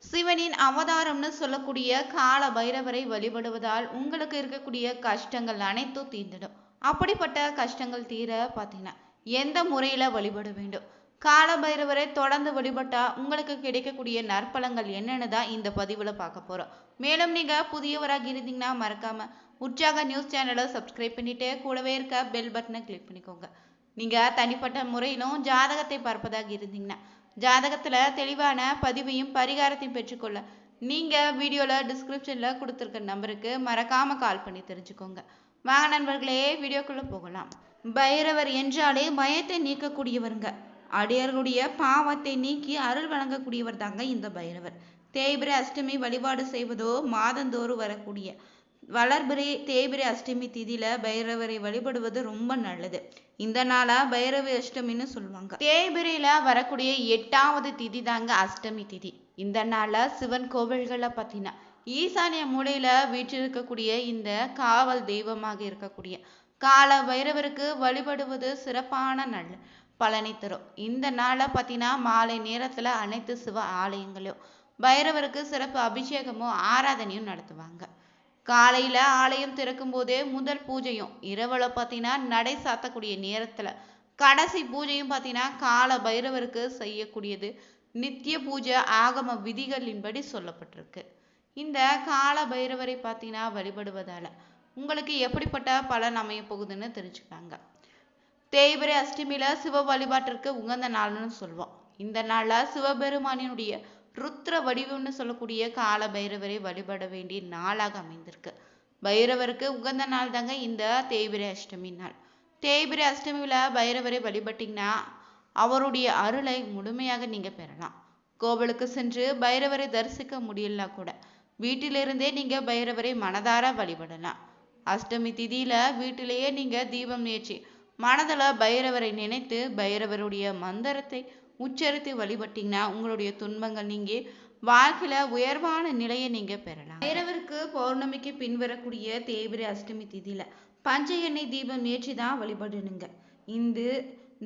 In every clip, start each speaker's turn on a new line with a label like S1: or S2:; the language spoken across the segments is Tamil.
S1: சிவனின் அவதாரம்னு சொல்லக்கூடிய கால பைரவரை வழிபடுவதால் உங்களுக்கு இருக்கக்கூடிய கஷ்டங்கள் அனைத்தும் தீர்ந்துடும். அப்படிப்பட்ட கஷ்டங்கள் தீர பார்த்தீங்கன்னா எந்த முறையில வழிபட வேண்டும்? கால பைரவரை தொடர்ந்து வழிபட்டா உங்களுக்கு கிடைக்கக்கூடிய நற்பலங்கள் என்னன்னு தான் இந்த பதிவுல பார்க்க போறோம். மேலும் நீங்க புதியவராக இருந்தீங்கன்னா மறக்காம உற்சாக நியூஸ் சேனலை சப்ஸ்கிரைப் பண்ணிட்டு கூடவே இருக்க பெல் பட்டனை கிளிக் பண்ணிக்கோங்க. நீங்க தனிப்பட்ட முறையிலும் ஜாதகத்தை பார்ப்பதாக இருந்தீங்கன்னா ஜாதகத்துல தெளிவான பதிவையும் பரிகாரத்தையும் பெற்றுக்கொள்ள நீங்க வீடியோல டிஸ்கிரிப்ஷன்ல கொடுத்துருக்க நம்பருக்கு மறக்காம கால் பண்ணி தெரிஞ்சுக்கோங்க. வாங்க நண்பர்களே, வீடியோக்குள்ள போகலாம். பைரவர் என்றாலே பயத்தை நீக்கக்கூடியவருங்க. அடியார்களுடைய பாவத்தை நீக்கி அருள் வழங்கக்கூடியவர் தாங்க இந்த பைரவர். தேய்பிரை அஷ்டமி வழிபாடு செய்வதோ மாதந்தோறும் வரக்கூடிய வளர்பிறை தேய்பிரை அஷ்டமி திதியில பைரவரை வழிபடுவது ரொம்ப நல்லது. இந்த நாளா பைரவி அஷ்டமின்னு சொல்லுவாங்க. தேய்பிரையில வரக்கூடிய 8வது திதி தாங்க அஷ்டமி திதி. இந்த நாள சிவன் கோவில்களை பார்த்தீங்கன்னா ஈசானிய மூலையில வீற்றிருக்கக்கூடிய இந்த காவல் தெய்வமாக இருக்கக்கூடிய கால பைரவருக்கு வழிபடுவது சிறப்பான நல்ல பலனை தரும். இந்த நாளை பார்த்தீங்கன்னா மாலை நேரத்துல அனைத்து சிவ ஆலயங்களும் பைரவருக்கு சிறப்பு அபிஷேகமும் ஆராதனையும் நடத்துவாங்க. காலையில ஆலயம் திறக்கும் போதே முதல் பூஜையும் இரவுல பார்த்தீங்கன்னா நடை சாத்தக்கூடிய நேரத்துல கடைசி பூஜையும் பார்த்தீங்கன்னா கால பைரவருக்கு செய்யக்கூடியது நித்திய பூஜை ஆகம விதிகளின்படி சொல்லப்பட்டிருக்கு. இந்த கால பைரவரை பார்த்தீங்கன்னா வழிபடுவதால உங்களுக்கு எப்படிப்பட்ட பலன் அமைய போகுதுன்னு தெரிஞ்சுக்காங்க. தேய்பிரை அஷ்டமியில சிவ வழிபாட்டிற்கு உகந்த நாள்னு சொல்லுவோம். இந்த நாள்ல சிவபெருமானினுடைய ருத்ர வடிவம்னு சொல்லக்கூடிய கால பைரவரை வழிபட வேண்டிய நாளாக அமைந்திருக்கு. பைரவருக்கு உகந்த நாள் தாங்க இந்த தேய்பிரை அஷ்டமி நாள். தேய்பிரை அஷ்டமியில பைரவரை வழிபட்டீங்கன்னா அவருடைய அருளை முழுமையாக நீங்க பெறலாம். கோவிலுக்கு சென்று பைரவரை தரிசிக்க முடியலனா கூட வீட்டிலிருந்தே நீங்க பைரவரை மனதார வழிபடலாம். அஷ்டமி திதியில வீட்டிலேயே நீங்க தீபம் ஏற்றி மனதில் பைரவரை நினைத்து பைரவருடைய மந்திரத்தை உச்சரித்து வழிபட்டீங்கன்னா உங்களுடைய துன்பங்கள் நீங்கி வாழ்க்கையில உயர்வான நிலையை நீங்க பெறலாம். பைரவருக்கு பௌர்ணமிக்கு பின்வரக்கூடிய தேய்பிரை அஷ்டமி திதியில பஞ்ச எண்ணெய் தீபம் ஏற்றி தான் வழிபடணுங்க. இந்த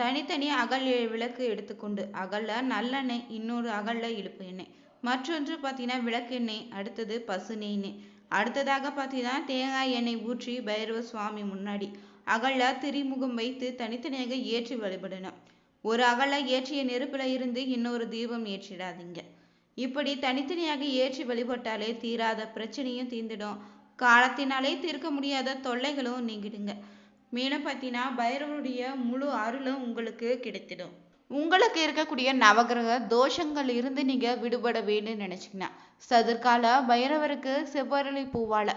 S1: தனித்தனி அகல் விளக்கு எடுத்துக்கொண்டு அகல்ல நல்லெண்ணெய், இன்னொரு அகல்ல இழுப்பு எண்ணெய், மற்றொன்று பார்த்தீங்கன்னா விளக்கெண்ணெய், அடுத்தது பசு நெய், அடுத்ததாக பார்த்தீங்கன்னா தேங்காய் எண்ணெய் ஊற்றி பைரவ சுவாமி முன்னாடி அகல்ல திரிமுகம் வைத்து தனித்தனியாக ஏற்றி வழிபடணும். ஒரு அகல்ல ஏற்றிய நெருப்புல இருந்து இன்னொரு தீபம் ஏற்றிடாதீங்க. இப்படி தனித்தனியாக ஏற்றி வழிபட்டாலே தீராத பிரச்சனையும் தீர்ந்துடும். காலத்தினாலே தீர்க்க முடியாத தொல்லைகளும் நீங்கிடுங்க. மேலும் பார்த்தீங்கன்னா பைரவருடைய முழு அருளும் உங்களுக்கு கிடைத்திடும். உங்களுக்கு இருக்கக்கூடிய நவகிரக தோஷங்கள் இருந்து நீங்க விடுபட வேண்டும் நினைச்சீங்கன்னா சதுர்கால பைரவருக்கு செவ்வரளி பூவால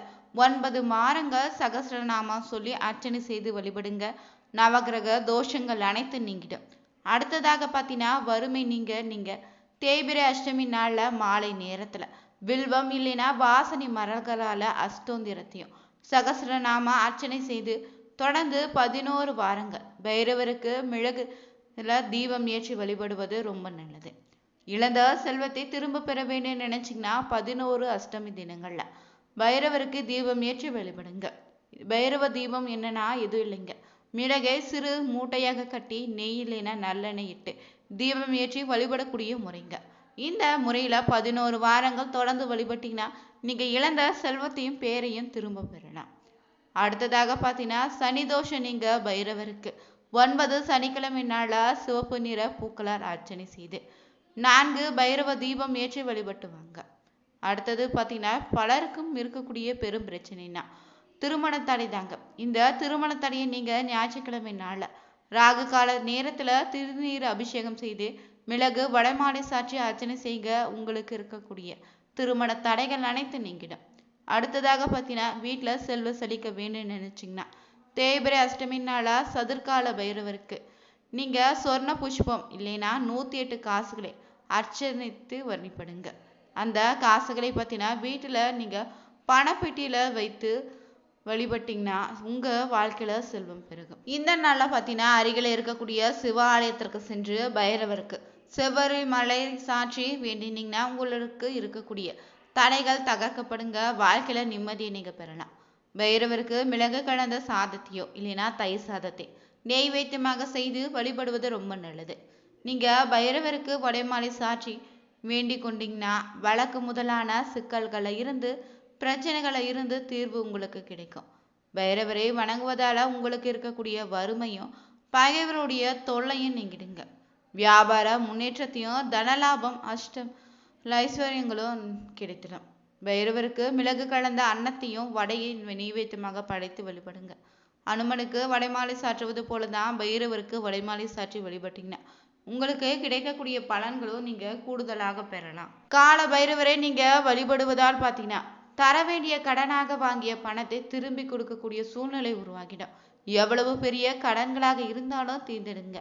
S1: 9 மாரங்கள் சகஸ்ரநாமா சொல்லி அர்ச்சனை செய்து வழிபடுங்க. நவகிரக தோஷங்கள் அனைத்தும் நீங்கிடும். அடுத்ததாக பார்த்தீங்கன்னா வறுமை நீங்க தேய்பிரை அஷ்டமி நாள்ல மாலை நேரத்துல வில்வம் இல்லைன்னா வாசனை மரங்களால அஷ்டோந்திரத்தையும் சகஸ்ரநாமா அர்ச்சனை செய்து தொடர்ந்து 11 வாரங்கள் பைரவருக்கு மிளகு தீபம் ஏற்றி வழிபடுவது ரொம்ப நல்லது. இழந்த செல்வத்தை திரும்ப பெற வேண்டும் நினைச்சிங்கன்னா 11 அஷ்டமி தினங்கள்ல பைரவருக்கு தீபம் ஏற்றி வழிபடுங்க. பைரவ தீபம் என்னன்னா எதுவும் இல்லைங்க, மிளகை சிறு மூட்டையாக கட்டி நெய் இல்லைன்னா நல்லெண்ணெய் இட்டு தீபம் ஏற்றி வழிபடக்கூடிய முறைங்க. இந்த முறையில 11 வாரங்கள் தொடர்ந்து வழிபட்டீங்கன்னா நீங்க இழந்த செல்வத்தையும் பேரையும் திரும்ப பெறலாம். அடுத்ததாக பார்த்தீங்கன்னா சனி தோஷம் நீங்க பைரவருக்கு 9 சனிக்கிழமை நாள சிவப்பு நிற பூக்களால் அர்ச்சனை செய்து 4 பைரவ தீபம் ஏற்றி வழிபட்டுவாங்க. அடுத்தது பார்த்தீங்கன்னா பலருக்கும் இருக்கக்கூடிய பெரும் பிரச்சனைனா திருமண தடை தாங்க. இந்த திருமண தடையை நீங்க ஞாயிற்றுக்கிழமை நாள ராகு கால நேரத்துல திருநீர் அபிஷேகம் செய்து மிளகு வடமாலை சாற்றி அர்ச்சனை செய்க. உங்களுக்கு இருக்கக்கூடிய திருமண தடைகள் அனைத்து நீங்கிடும். அடுத்ததாக பார்த்தீங்கன்னா வீட்டில் செல்வ செழிக்க வேண்டும் நினைச்சிங்கன்னா தேய்பிரை அஷ்டமி நாளா சதுர்கால பைரவருக்கு நீங்க சொர்ண புஷ்பம் இல்லைன்னா 108 காசுகளை அர்ச்சனைத்து வழிபடுங்க. அந்த காசுகளை பார்த்தீங்கன்னா வீட்டில் நீங்க பணப்பெட்டியில வைத்து வழிபட்டீங்கன்னா உங்க வாழ்க்கையில செல்வம் பெருகும். இந்த நாள்ல பார்த்தீங்கன்னா அருகில இருக்கக்கூடிய சிவாலயத்திற்கு சென்று பைரவருக்கு செவ்வரி மலை சாற்றி வேண்டினீங்கன்னா உங்களுக்கு இருக்கக்கூடிய தடைகள் தகர்க்கப்படுங்க. வாழ்க்கையில நிம்மதியை நீங்க பெறலாம். பைரவருக்கு மிளகு கலந்த சாதத்தையோ இல்லைன்னா தயிர் சாதத்தை நெய்வேத்தியமாக செய்து வழிபடுவது ரொம்ப நல்லது. நீங்க பைரவருக்கு வடைமாலை சாற்றி வேண்டிக் கொண்டீங்கன்னா வழக்கு முதலான சிக்கல்களை இருந்து பிரச்சனைகளை இருந்து தீர்வு உங்களுக்கு கிடைக்கும். பைரவரை வணங்குவதால உங்களுக்கு இருக்கக்கூடிய வறுமையும் பகைவருடைய தொல்லையும் நீங்கிடுங்க. வியாபார முன்னேற்றத்தையும் தனலாபம் அஷ்டம் ஐஸ்வர்யங்களும் கிடைத்திடும். பைரவருக்கு மிளகு கலந்த அன்னத்தையும் வடையை நெய்வேத்தியமாக படைத்து வழிபடுங்க. அனுமனுக்கு வடைமாலை சாற்றுவது போலதான் பைரவருக்கு வடைமாலை சாற்றி வழிபட்டீங்கன்னா உங்களுக்கு கிடைக்கக்கூடிய பலன்களும் நீங்க கூடுதலாக பெறலாம். கால பைரவரை நீங்க வழிபடுவதால் பார்த்தீங்கன்னா தர வேண்டிய கடனாக வாங்கிய பணத்தை திரும்பி கொடுக்கக்கூடிய சூழ்நிலை உருவாகிடும். எவ்வளவு பெரிய கடன்களாக இருந்தாலும் தீர்ந்திடுங்க.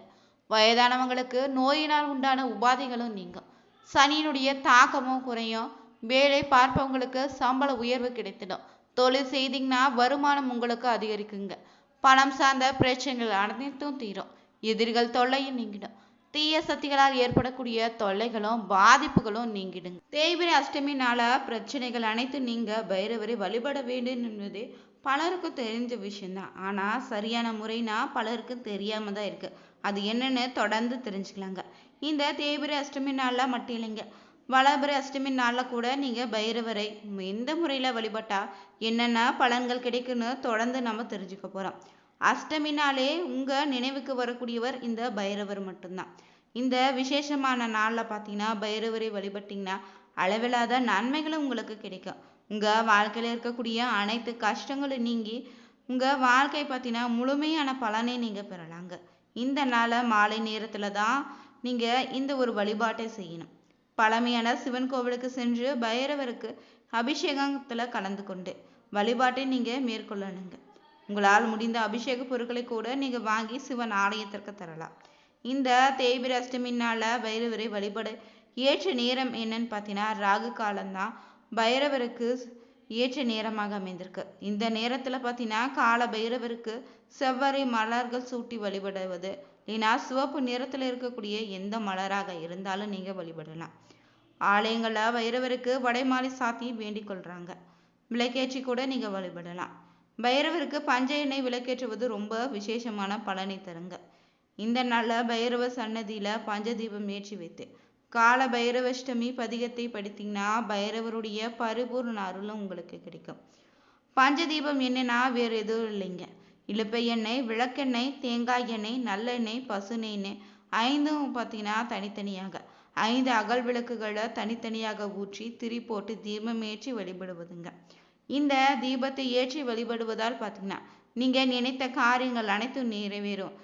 S1: வயதானவங்களுக்கு நோயினால் உண்டான உபாதைகளும் நீங்கும். சனியினுடைய தாக்கமும் குறையும். வேலை பார்ப்பவங்களுக்கு சம்பள உயர்வு கிடைத்திடும். தொழில் செய்தீங்கன்னா வருமானம் உங்களுக்கு அதிகரிக்குங்க. பணம் சார்ந்த பிரச்சனைகள் அனைத்தும் தீரும். எதிரிகள் தொல்லையும் நீங்கிடும். தீய சக்திகளால் ஏற்படக்கூடிய தொல்லைகளும் பாதிப்புகளும் நீங்கிடுங்க. தேய்பிரை அஷ்டமி நாள பிரச்சனைகள் அனைத்தும் நீங்க பைரவரை வழிபட வேண்டும் என்பது பலருக்கும் தெரிஞ்ச விஷயம்தான். ஆனா சரியான முறைனா பலருக்கும் தெரியாம தான் இருக்கு. அது என்னன்னு தொடர்ந்து தெரிஞ்சுக்கலாங்க. இந்த தேய்பிரை அஷ்டமி நாள்ல மட்டும் இல்லைங்க, வளபிரை அஷ்டமி நாள்ல கூட நீங்க பைரவரை எந்த முறையில வழிபட்டா என்னென்ன பலன்கள் கிடைக்குன்னு தொடர்ந்து நம்ம தெரிஞ்சுக்க போறோம். அஷ்டமி நாளே உங்க நினைவுக்கு வரக்கூடியவர் இந்த பைரவர் மட்டும்தான். இந்த விசேஷமான நாள்ல பார்த்தீங்கன்னா பைரவரை வழிபட்டீங்கன்னா அளவில்லாத நன்மைகளும் உங்களுக்கு கிடைக்கும். உங்க வாழ்க்கையில இருக்கக்கூடிய அனைத்து கஷ்டங்களும் நீங்கி உங்க வாழ்க்கை பார்த்தீங்கன்னா முழுமையான பலனை நீங்க பெறலாங்க. இந்த நாளை மாலை நேரத்துல தான் நீங்க இந்த ஒரு வழிபாட்டை செய்யணும். பழமையான சிவன் கோவிலுக்கு சென்று பைரவருக்கு அபிஷேகத்துல கலந்து கொண்டு வழிபாட்டை நீங்க மேற்கொள்ளணுங்க. உங்களால் முடிந்த அபிஷேக பொருட்களை கூட நீங்க வாங்கி சிவன் ஆலயத்திற்கு தரலாம். இந்த தேய்பிரை அஷ்டமி நாள்ல பைரவரை வழிபட ஏற்ற நேரம் என்னன்னு பார்த்தீங்கன்னா ராகு காலம்தான் பைரவருக்கு ஏற்ற நேரமாக அமைந்திருக்கு. இந்த நேரத்துல பார்த்தீங்கன்னா கால பைரவருக்கு செவ்வரை மலர்கள் சூட்டி வழிபடுவது இல்லைன்னா சிவப்பு நிறத்துல இருக்கக்கூடிய எந்த மலராக இருந்தாலும் நீங்க வழிபடலாம். ஆலயங்கள்ல பைரவருக்கு வடைமாலை சாத்தி வேண்டிக் கொள்றாங்க. விளக்கேற்றி கூட நீங்க வழிபடலாம். பைரவருக்கு பஞ்ச எண்ணெய் விளக்கேற்றுவது ரொம்ப விசேஷமான பலனை தருங்க. இந்த நாள்ல பைரவ சன்னதியில பஞ்ச தீபம் ஏற்றி வைத்து கால பைரவஷ்டமி பதிகத்தை படித்தீங்கன்னா பைரவருடைய பரிபூர்ண அருளும் உங்களுக்கு கிடைக்கும். பஞ்ச தீபம் என்னன்னா வேற எதுவும் இல்லைங்க, இலுப்பை எண்ணெய், விளக்கெண்ணெய், தேங்காய் எண்ணெய், நல்லெண்ணெய், பசு எண்ணெய் ஐந்தும் பார்த்தீங்கன்னா தனித்தனியாக 5 அகல் விளக்குகளை தனித்தனியாக ஊற்றி திரி போட்டு தீபம் ஏற்றி வழிபடுவதுங்க. இந்த தீபத்தை ஏற்றி வழிபடுவதால் பார்த்தீங்கன்னா நீங்க நினைத்த காரியங்கள் அனைத்தும் நிறைவேறும்.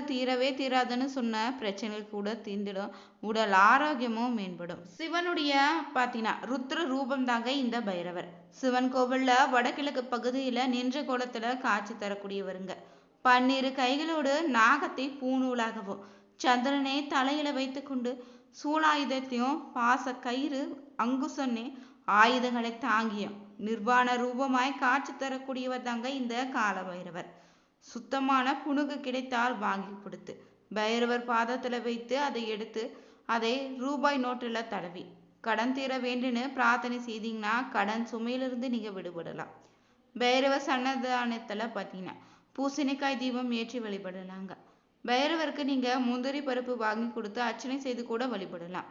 S1: தீரவே தீராதுன்னு சொன்ன பிரச்சனைகள் கூட தீர்ந்துடும். உடல் ஆரோக்கியமும் மேம்படும். சிவனுடைய பார்த்தீங்கன்னா ருத்ர ரூபம் தாங்க இந்த பைரவர். சிவன் கோவில்ல வடகிழக்கு பகுதியில நின்ற கோலத்துல காட்சி தரக்கூடியவருங்க. 12 கைகளோடு நாகத்தை பூநூலாகவும் சந்திரனை தலையில வைத்துக்கொண்டு சூலாயுதத்தையும் பாச கயிறு அங்குசன்னே ஆயுதங்களை தாங்கியும் நிர்வாண ரூபமாய் காட்சி தரக்கூடியவர் தாங்க இந்த கால பைரவர். சுத்தமான புணுகு கிடைத்தால் வாங்கி கொடுத்து பைரவர் பாதத்துல வைத்து அதை எடுத்து அதை ரூபாய் நோட்டுல தடவி கடன் தீர வேண்டுன்னு பிரார்த்தனை செய்தீங்கன்னா கடன் சுமையிலிருந்து நீங்க விடுபடலாம். பைரவர் சன்னதானத்துல பார்த்தீங்கன்னா பூசணிக்காய் தீபம் ஏற்றி வழிபடலாங்க. பைரவருக்கு நீங்க முந்திரி பருப்பு வாங்கி கொடுத்து அர்ச்சனை செய்து கூட வழிபடலாம்.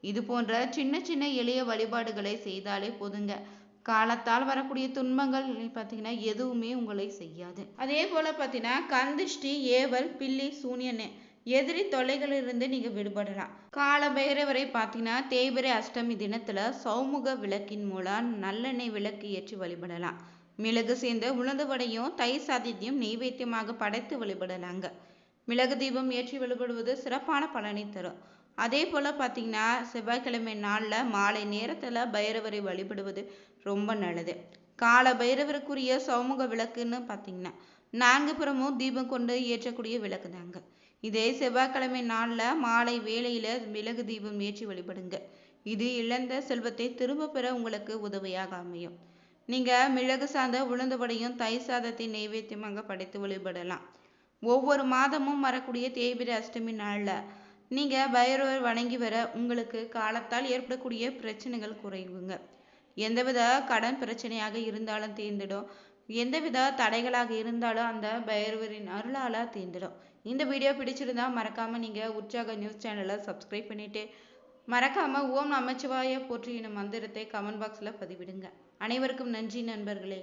S1: இது போன்ற சின்ன சின்ன எளிய வழிபாடுகளை செய்தாலே போதுங்க. காலத்தால் வரக்கூடிய துன்பங்கள் பார்த்தீங்கன்னா எதுவுமே உங்களை செய்யாது. அதே போல பார்த்தீங்கன்னா கந்திஷ்டி, ஏவல், பில்லி, சூனியன்னு எதிரி தொல்லைகளிலிருந்து நீங்க விடுபடலாம். கால பைரவரை பார்த்தீங்கன்னா தேய்பிரை அஷ்டமி தினத்துல சௌமுக விளக்கின் மூலம் நல்லெண்ணெய் விளக்கு ஏற்றி வழிபடலாம். மிளகு சேர்ந்த உளுந்து வடையும் தயிர் சாதத்தையும் நெய்வேத்தியமாக படைத்து வழிபடலாங்க. மிளகு தீபம் ஏற்றி வழிபடுவது சிறப்பான பலனை தரும். அதே போல பார்த்தீங்கன்னா செவ்வாய்க்கிழமை நாளில் மாலை நேரத்தில் பைரவரை வழிபடுவது ரொம்ப நல்லது. கால பைரவருக்குரிய சௌமுக விளக்குன்னு பார்த்தீங்கன்னா 4 புறமும் தீபம் கொண்டு ஏற்றக்கூடிய விளக்கு தாங்க. இதே செவ்வாய்க்கிழமை நாளில் மாலை வேளையில மிளகு தீபம் ஏற்றி வழிபடுங்க. இது இழந்த செல்வத்தை திரும்ப பெற உங்களுக்கு உதவியாக அமையும். நீங்க மிளகு சார்ந்த உளுந்து வடையும் தயிர் சாதத்தை நைவேத்தியமாக படைத்து வழிபடலாம். ஒவ்வொரு மாதமும் வரக்கூடிய தேய்பிரை அஷ்டமி நாள்ல நீங்க பைரவர் வணங்கி வர உங்களுக்கு காலத்தால் ஏற்படக்கூடிய பிரச்சனைகள் குறைவுங்க. எந்தவித கடன் பிரச்சனையாக இருந்தாலும் தீர்ந்துடும். எந்தவித தடைகளாக இருந்தாலும் அந்த பைரவரின் அருளால தீர்ந்துடும். இந்த வீடியோ பிடிச்சிருந்தா மறக்காம நீங்க உற்சாக நியூஸ் சேனலை சப்ஸ்கிரைப் பண்ணிட்டு மறக்காம ஓம் நமச்சிவாய போற்றி எனும் மந்திரத்தை கமெண்ட் பாக்ஸில் பதிவிடுங்க. அனைவருக்கும் நன்றி நண்பர்களே.